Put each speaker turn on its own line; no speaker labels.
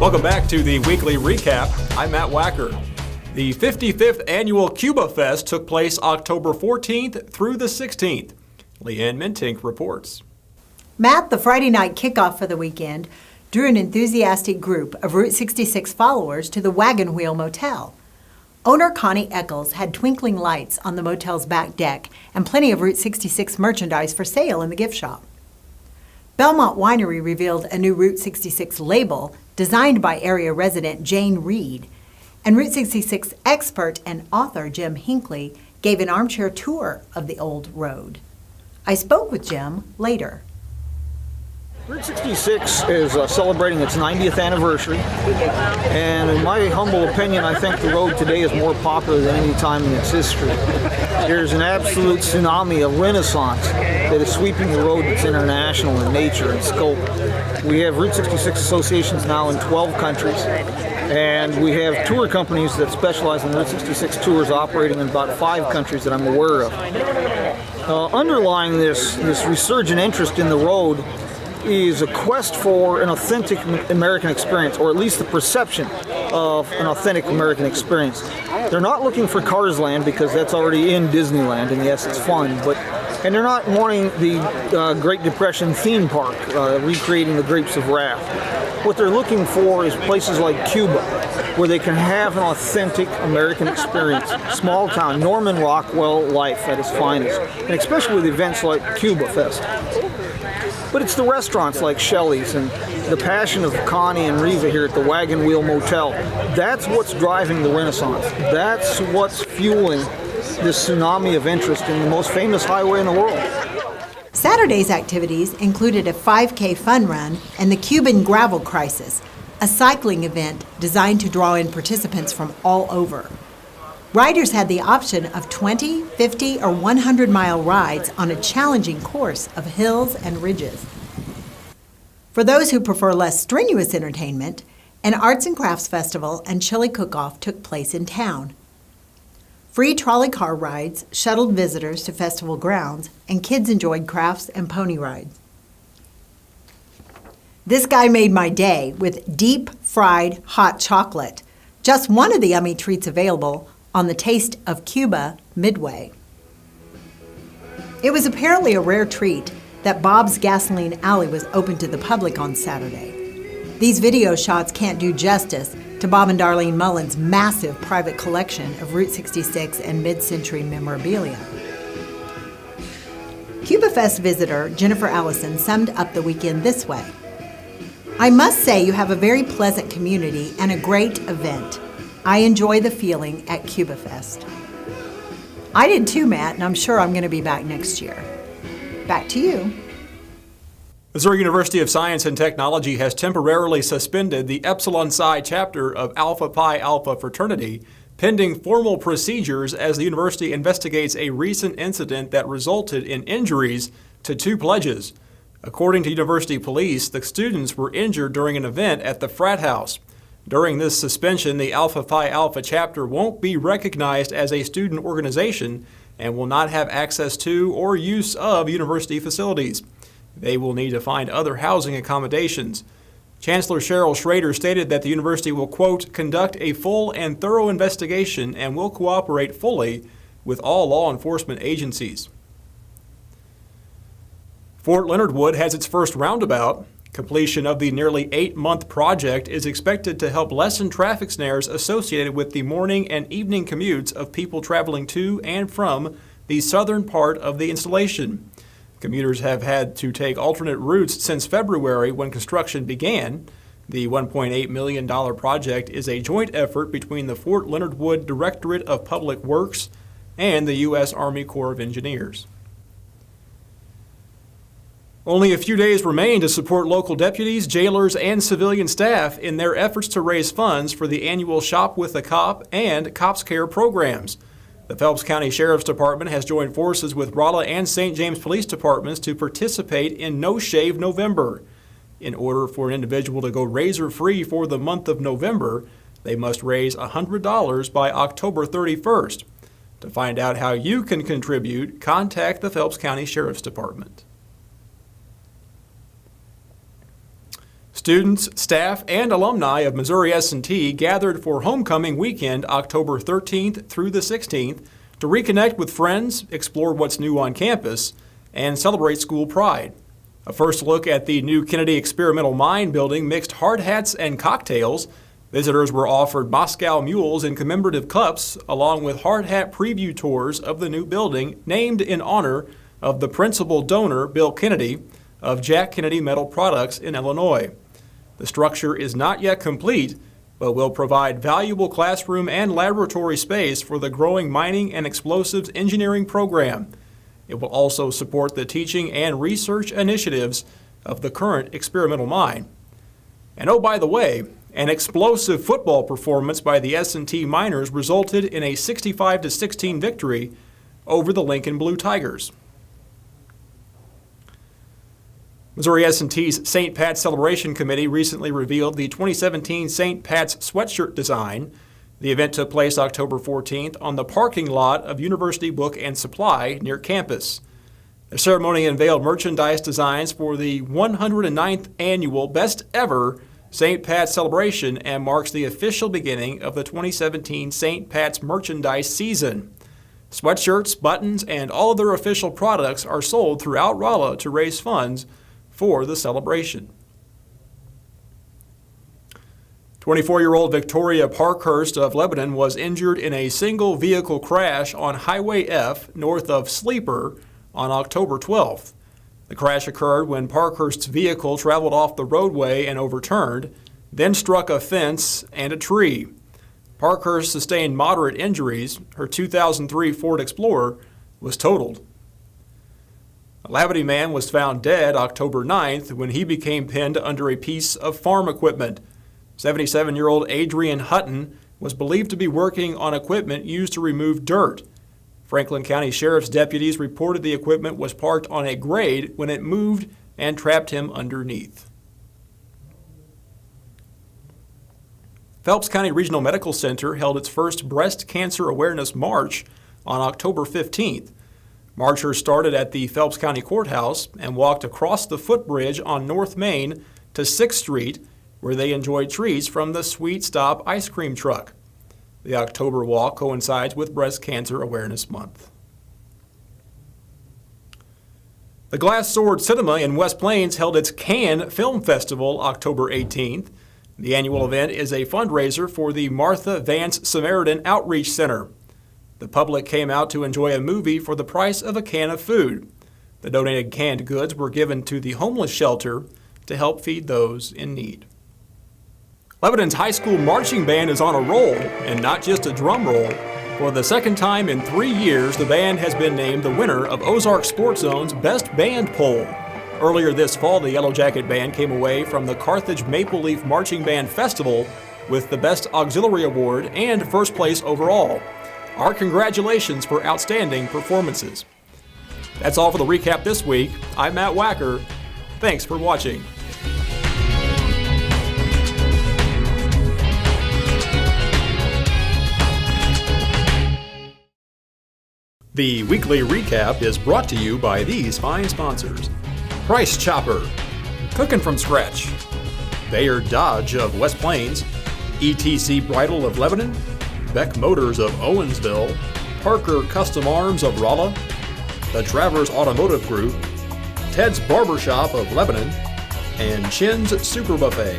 Welcome back to the weekly recap. I'm Matt Wacker. The 55th annual Cuba Fest took place October 14th through the 16th. Leanne Mintink reports.
Matt, the Friday night kickoff for the weekend drew an enthusiastic group of Route 66 followers to the Wagon Wheel Motel. Owner Connie Eccles had twinkling lights on the motel's back deck and plenty of Route 66 merchandise for sale in the gift shop. Belmont Winery revealed a new Route 66 label designed by area resident Jane Reed, and Route 66 expert and author Jim Hinckley gave an armchair tour of the old road. I spoke with Jim later.
Route 66 is celebrating its 90th anniversary, and in my humble opinion, I think the road today is more popular than any time in its history. There's an absolute tsunami of renaissance that is sweeping the road that's international in nature and scope. We have Route 66 associations now in 12 countries, and we have tour companies that specialize in Route 66 tours operating in about 5 countries that I'm aware of. Underlying this resurgent interest in the road is a quest for an authentic American experience, or at least the perception of an authentic American experience. They're not looking for Cars Land because that's already in Disneyland, and yes, it's fun, and they're not wanting the Great Depression theme park, recreating the Grapes of Wrath. What they're looking for is places like Cuba, where they can have an authentic American experience. Small town, Norman Rockwell life at its finest, and especially with events like Cuba Fest. But it's the restaurants like Shelley's and the passion of Connie and Riva here at the Wagon Wheel Motel. That's what's driving the Renaissance. That's what's fueling this tsunami of interest in the most famous highway in the world.
Saturday's activities included a 5K fun run and the Cuban Gravel Crisis, a cycling event designed to draw in participants from all over. Riders had the option of 20, 50, or 100-mile rides on a challenging course of hills and ridges. For those who prefer less strenuous entertainment, an arts and crafts festival and chili cook-off took place in town. Free trolley car rides shuttled visitors to festival grounds, and kids enjoyed crafts and pony rides. This guy made my day with deep fried hot chocolate, just one of the yummy treats available on the Taste of Cuba Midway. It was apparently a rare treat that Bob's Gasoline Alley was open to the public on Saturday. These video shots can't do justice to Bob and Darlene Mullen's massive private collection of Route 66 and mid-century memorabilia. Cuba Fest visitor Jennifer Allison summed up the weekend this way: "I must say you have a very pleasant community and a great event. I enjoy the feeling at Cuba Fest." I did too, Matt, and I'm sure I'm going to be back next year. Back to you.
Missouri University of Science and Technology has temporarily suspended the Epsilon Psi chapter of Alpha Pi Alpha fraternity, pending formal procedures as the university investigates a recent incident that resulted in injuries to 2 pledges. According to university police, the students were injured during an event at the frat house. During this suspension, the Alpha Phi Alpha chapter won't be recognized as a student organization and will not have access to or use of university facilities. They will need to find other housing accommodations. Chancellor Cheryl Schrader stated that the university will, quote, conduct a full and thorough investigation and will cooperate fully with all law enforcement agencies. Fort Leonard Wood has its first roundabout. Completion of the nearly 8-month project is expected to help lessen traffic snares associated with the morning and evening commutes of people traveling to and from the southern part of the installation. Commuters have had to take alternate routes since February when construction began. The $1.8 million project is a joint effort between the Fort Leonard Wood Directorate of Public Works and the U.S. Army Corps of Engineers. Only a few days remain to support local deputies, jailers, and civilian staff in their efforts to raise funds for the annual Shop with a Cop and Cops Care programs. The Phelps County Sheriff's Department has joined forces with Rolla and St. James Police Departments to participate in No Shave November. In order for an individual to go razor-free for the month of November, they must raise $100 by October 31st. To find out how you can contribute, contact the Phelps County Sheriff's Department. Students, staff, and alumni of Missouri S&T gathered for homecoming weekend October 13th through the 16th to reconnect with friends, explore what's new on campus, and celebrate school pride. A first look at the new Kennedy Experimental Mine building mixed hard hats and cocktails. Visitors were offered Moscow mules in commemorative cups, along with hard hat preview tours of the new building named in honor of the principal donor, Bill Kennedy, of Jack Kennedy Metal Products in Illinois. The structure is not yet complete, but will provide valuable classroom and laboratory space for the growing mining and explosives engineering program. It will also support the teaching and research initiatives of the current experimental mine. And oh, by the way, an explosive football performance by the S&T Miners resulted in a 65-16 victory over the Lincoln Blue Tigers. Missouri S&T's St. Pat's Celebration Committee recently revealed the 2017 St. Pat's sweatshirt design. The event took place October 14th on the parking lot of University Book and Supply near campus. The ceremony unveiled merchandise designs for the 109th annual Best Ever St. Pat's Celebration and marks the official beginning of the 2017 St. Pat's merchandise season. Sweatshirts, buttons, and all other official products are sold throughout Rolla to raise funds for the celebration. 24-year-old Victoria Parkhurst of Lebanon was injured in a single vehicle crash on Highway F north of Sleeper on October 12th. The crash occurred when Parkhurst's vehicle traveled off the roadway and overturned, then struck a fence and a tree. Parkhurst sustained moderate injuries. Her 2003 Ford Explorer was totaled. A Labadie man was found dead October 9th when he became pinned under a piece of farm equipment. 77-year-old Adrian Hutton was believed to be working on equipment used to remove dirt. Franklin County Sheriff's deputies reported the equipment was parked on a grade when it moved and trapped him underneath. Phelps County Regional Medical Center held its first Breast Cancer Awareness March on October 15th. Marchers started at the Phelps County Courthouse and walked across the footbridge on North Main to 6th Street, where they enjoyed treats from the Sweet Stop ice cream truck. The October walk coincides with Breast Cancer Awareness Month. The Glass Sword Cinema in West Plains held its Cannes Film Festival October 18th. The annual event is a fundraiser for the Martha Vance Samaritan Outreach Center. The public came out to enjoy a movie for the price of a can of food. The donated canned goods were given to the homeless shelter to help feed those in need. Lebanon's high school marching band is on a roll, and not just a drum roll. For the second time in 3 years, the band has been named the winner of Ozark Sports Zone's Best Band Poll. Earlier this fall, the Yellow Jacket Band came away from the Carthage Maple Leaf Marching Band Festival with the Best Auxiliary Award and first place overall. Our congratulations for outstanding performances. That's all for the recap this week. I'm Matt Wacker. Thanks for watching. The weekly recap is brought to you by these fine sponsors: Price Chopper, cooking from scratch; Bayard Dodge of West Plains; ETC Bridal of Lebanon; Beck Motors of Owensville; Parker Custom Arms of Rolla; the Travers Automotive Group; Ted's Barbershop of Lebanon; and Chin's Super Buffet.